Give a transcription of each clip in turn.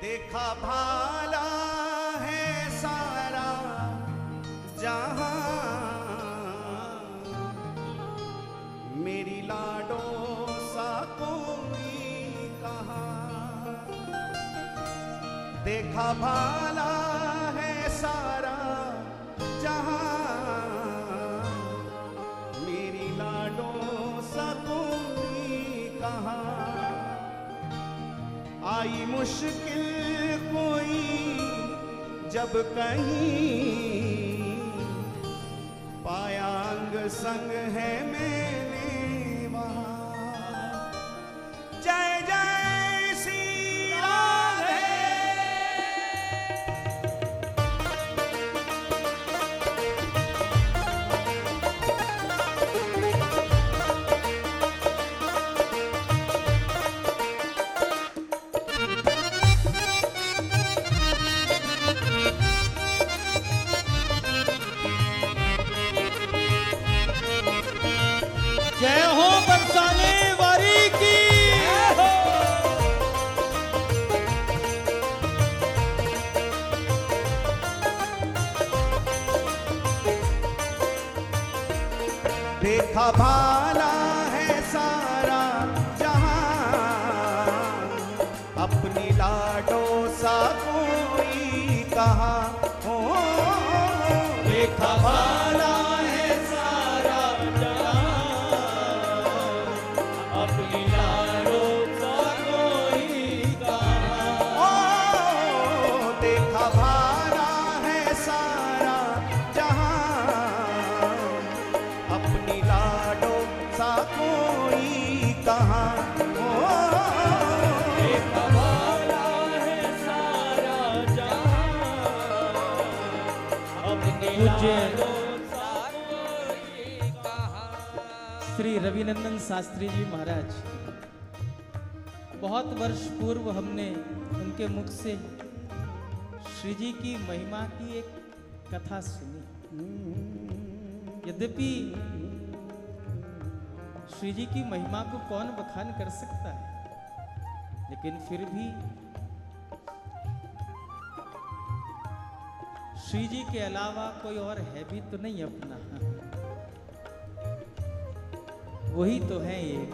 देखा भाला है सारा जहां, मेरी लाडों सा कोई कहाँ। देखा भाला है सारा जहां, मेरी लाडों सा कोई कहाँ। आई मुश्किल कोई जब कहीं, पाया अंग संग है मैंने वहाँ। जय जय श्री राधे। जय हो बरसाने वारी की। देखा भाला है सारा जहां, अपनी लाडों सा कोई कहाँ हो। देखा भाला है सारा अपनी लाडों सा कोई कहाँ। ओ, देखा भाला है सारा जहां, अपनी लाडों सा कोई कहाँ हो। देखा भाला है सारा जहां, अपनी लाडों सा कोई कहाँ। श्री रविनंदन शास्त्री जी महाराज, बहुत वर्ष पूर्व हमने उनके मुख से श्री जी की महिमा की एक कथा सुनी। यद्यपि श्री जी की महिमा को कौन बखान कर सकता है, लेकिन फिर भी श्री जी के अलावा कोई और है भी तो नहीं अपना, वही तो है एक।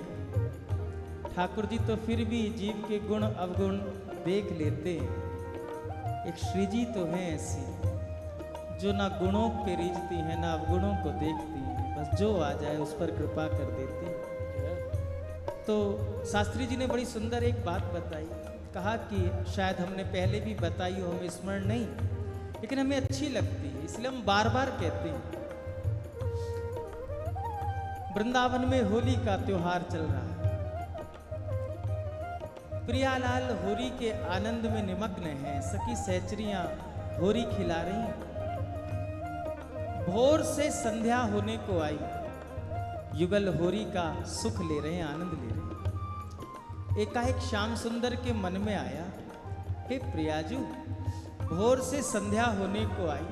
ठाकुर जी तो फिर भी जीव के गुण अवगुण देख लेते। एक श्री जी तो है ऐसी जो ना गुणों पे रीझती है ना अवगुणों को देखती है, बस जो आ जाए उस पर कृपा कर देते हैं। तो शास्त्री जी ने बड़ी सुंदर एक बात बताई, कहा कि शायद हमने पहले भी बताई हो, हमें स्मरण नहीं, लेकिन हमें अच्छी लगती है इसलिए हम बार बार कहते हैं। वृंदावन में होली का त्योहार चल रहा है। प्रियालाल होली के आनंद में निमग्न हैं। सखी सहचरियां होली खिला रही हैं। भोर से संध्या होने को आई, युगल होली का सुख ले रहे हैं, आनंद ले रहे हैं। एकाएक श्याम सुंदर के मन में आया, हे प्रियाजू, भोर से संध्या होने को आई,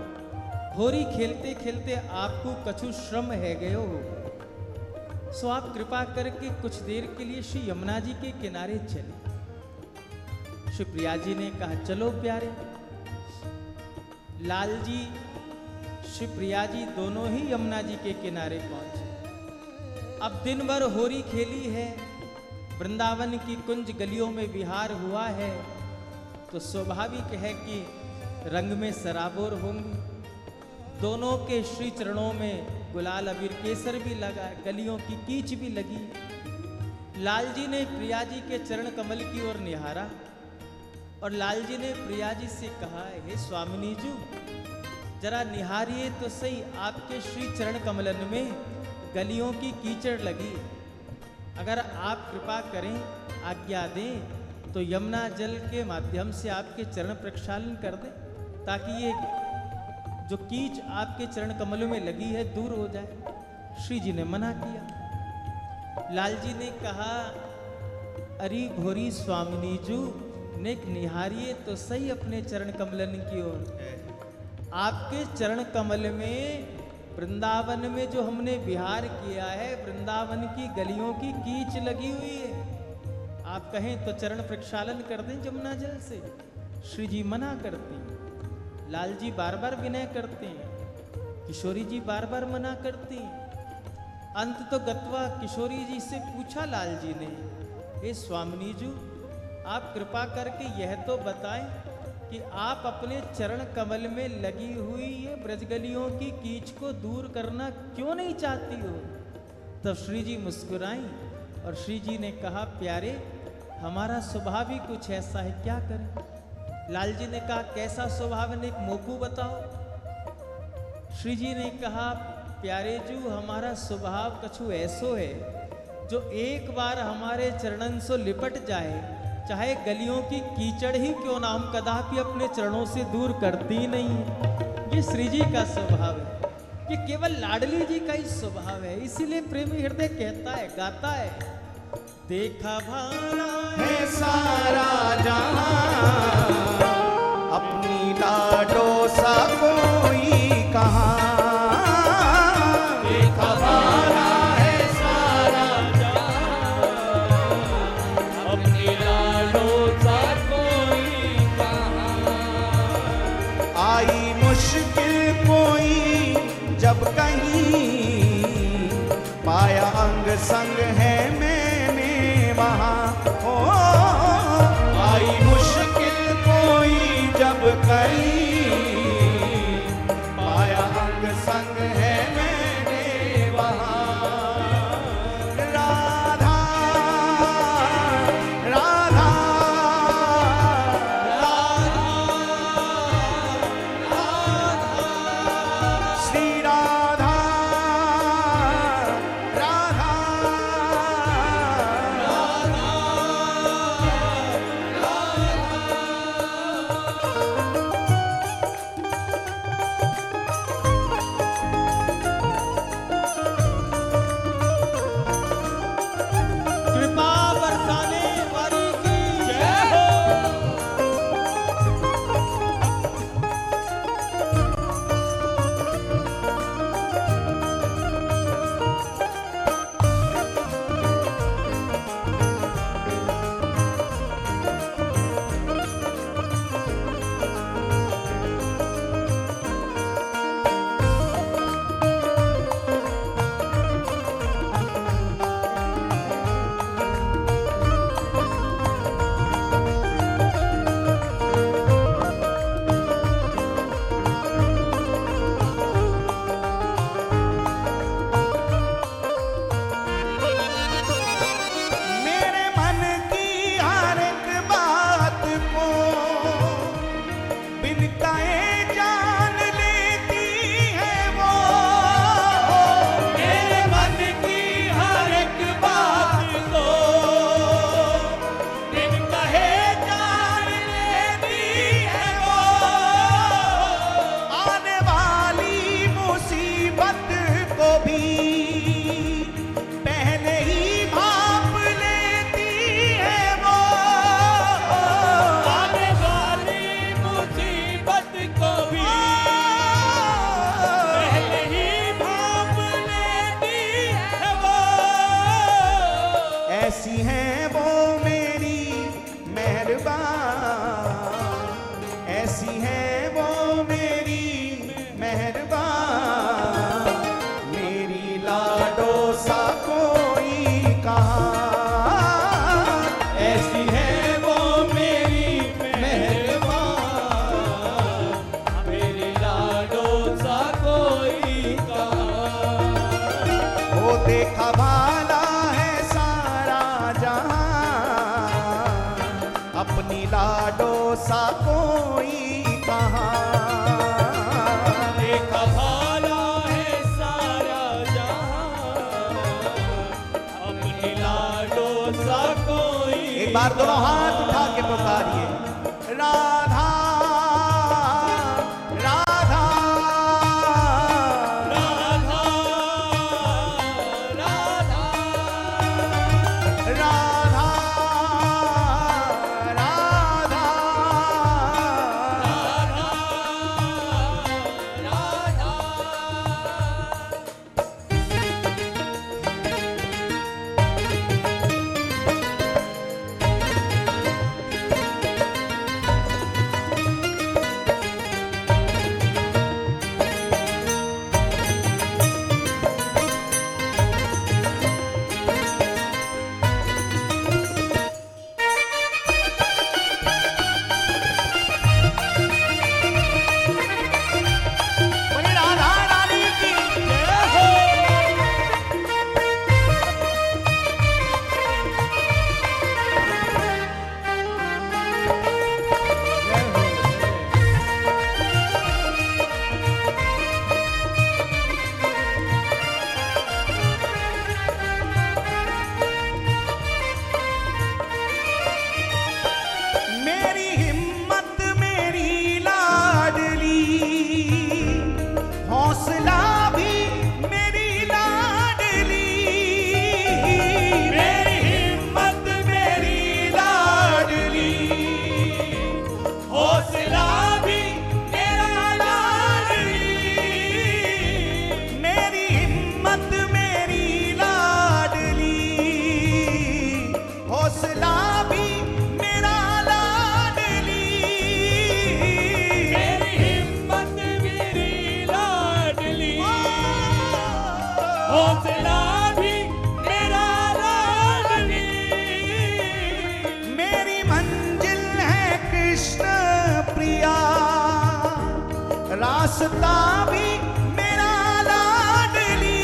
होली खेलते खेलते आपको कछु श्रम है गयो हो, सो आप कृपा करके कुछ देर के लिए श्री यमुना जी के किनारे चले। श्री प्रिया जी ने कहा, चलो प्यारे। लाल जी, श्री प्रिया जी दोनों ही यमुना जी के किनारे पहुंचे। अब दिन भर होली खेली है, वृंदावन की कुंज गलियों में विहार हुआ है, तो स्वाभाविक है कि रंग में सराबोर होंगी। दोनों के श्री चरणों में गुलाल अबीर केसर भी लगा, गलियों की कीच भी लगी। लाल जी ने प्रिया जी के चरण कमल की ओर निहारा और लाल जी ने प्रिया जी से कहा, हे स्वामिनी जी, जरा निहारिए तो सही, आपके श्री चरण कमलन में गलियों की कीचड़ लगी। अगर आप कृपा करें, आज्ञा दें, तो यमुना जल के माध्यम से आपके चरण प्रक्षालन कर दें, ताकि ये जो कीच आपके चरण कमलों में लगी है दूर हो जाए। श्री जी ने मना किया। लाल जी ने कहा, अरे भोरी स्वामिनी जू, नेक निहारिए तो सही अपने चरण कमलन की ओर। आपके चरण कमल में वृंदावन में जो हमने विहार किया है, वृंदावन की गलियों की कीच लगी हुई है। आप कहें तो चरण प्रक्षालन कर दें जमुना जल से। श्री जी मना करते हैं, लाल जी बार बार विनय करते हैं, किशोरी जी बार बार मना करती हैं। अंत तो गत्वा किशोरी जी से पूछा लाल जी ने, हे स्वामिनी जी, आप कृपा करके यह तो बताएं कि आप अपने चरण कमल में लगी हुई ये ब्रजगलियों की कीच को दूर करना क्यों नहीं चाहती हो? तब श्री जी मुस्कुराई और श्री जी ने कहा, प्यारे, हमारा स्वभाव ही कुछ ऐसा है, क्या करें? लाल जी ने कहा, कैसा स्वभाव है, एक मोकू बताओ। श्री जी ने कहा, प्यारे जू, हमारा स्वभाव कछु ऐसो है जो एक बार हमारे चरणन से लिपट जाए, चाहे गलियों की कीचड़ ही क्यों ना, हम कदापि अपने चरणों से दूर करती नहीं। ये श्री जी का स्वभाव है, ये केवल लाडली जी का ही स्वभाव है। इसीलिए प्रेमी हृदय कहता है, गाता है, देखा भारा है सारा जहां, अपनी लाडो सा कोई कहाँ। देखा भारा है सारा जहां, अपनी लाडो सा कोई कहाँ। आई मुश्किल कोई जब कहीं, पाया अंग संग है मैंने वहाँ। ओ आई मुश्किल कोई जब कहीं, पाया अंग संग है मैंने वहाँ। राधा राधा श्री राधा राधा कृपा बरसाने वाली की जय हो। मेरे मन की हर एक बात को बिन कहे जान लेती है वो। मेरे मन की हर एक बात को बिन कहे जान लेती है वो। आने वाली मुसीबत को भी पहले ही भाप लेती है वो। आने वाली मुसीबत को भी पहले ही भाप लेती है वो। ऐसी है वो मेरी मेहरबान, ऐसी है वो मेरी मेहरबान, मेरी लाडो सा कोई कहाँ। ऐसी है वो मेरी मेहरबान, मेरी लाडो सा कोई कहाँ। वो देखा भाला है सारा जहां, अपनी लाडो सा कोई कहाँ। देखा भाला है सारा जहां, अपनी लाडो सा कोई। एक बार दोनों हाथ उठा के पुकारिए, राधा राधा राधा राधा राधा राधा राधा। रास्ता भी मेरा लाडली,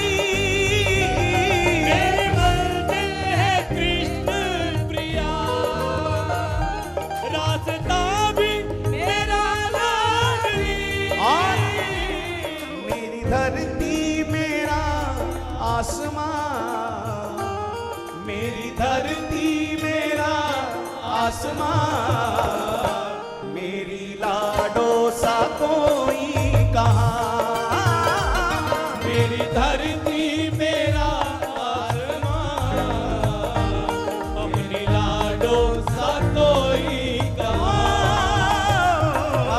मेरी मंजिल है कृष्ण प्रिया, रास्ता भी मेरा लाडली। और मेरी धरती मेरा आसमां, मेरी धरती मेरा आसमां, मेरी लाडो सा कोई कहाँ, मेरी धरती मेरा आसमां, अपनी लाडो सा कोई कहाँ।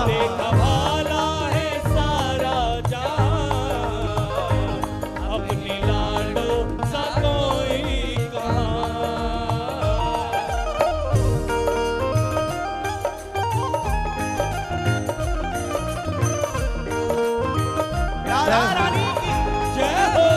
देखा भाला है सारा जहां, अपनी लाडो सा कोई कहाँ। राधा रानी की जय हो।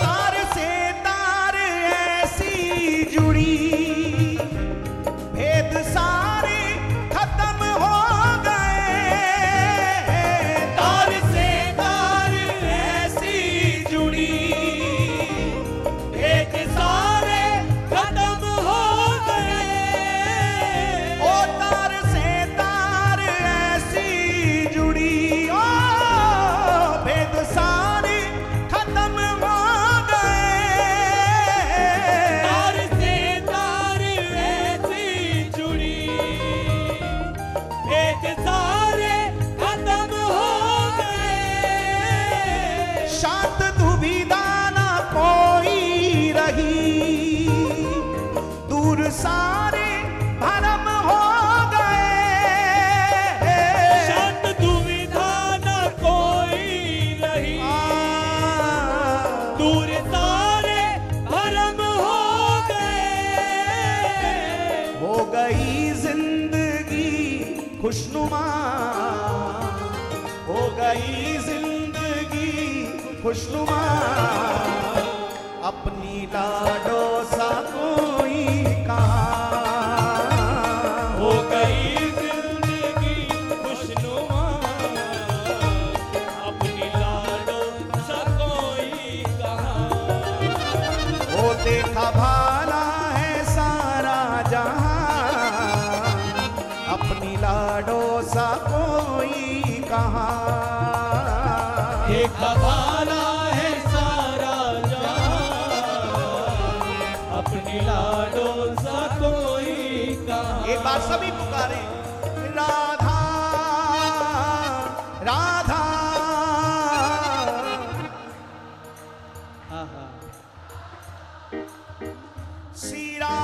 तार से तार ऐसी जुड़ी, भेद सारे खत्म हो गए, तार से तार ऐसी जुड़ी, भेद सारे खत्म हो गए, ओ तार से तार ऐसी जुड़ी, ओ भेद सारे खत्म हो गए, तार से तार ऐसी जुड़ी, भेद सारे खत्म हो गए। शांत दुविधा न कोई रही, दूर सारे भरम हो गए, शांत दुविधा न कोई रही, दूर सारे भरम हो गए। हो गई जिंदगी खुशनुमा, हो गई जिंदगी खुशनुमा, अपनी लाडो सा कोई कहाँ, हो गई जिंदगी खुशनुमा, अपनी लाडो सा कोई कहाँ। वो देखा भाला है सारा जहां, अपनी लाडो सा कोई कहाँ, देखा भाला है सारा जहां, अपनी लाडो सा कोई कहाँ। एक बार सभी पुकारे राधा राधा, हाँ हाँ श्री राधा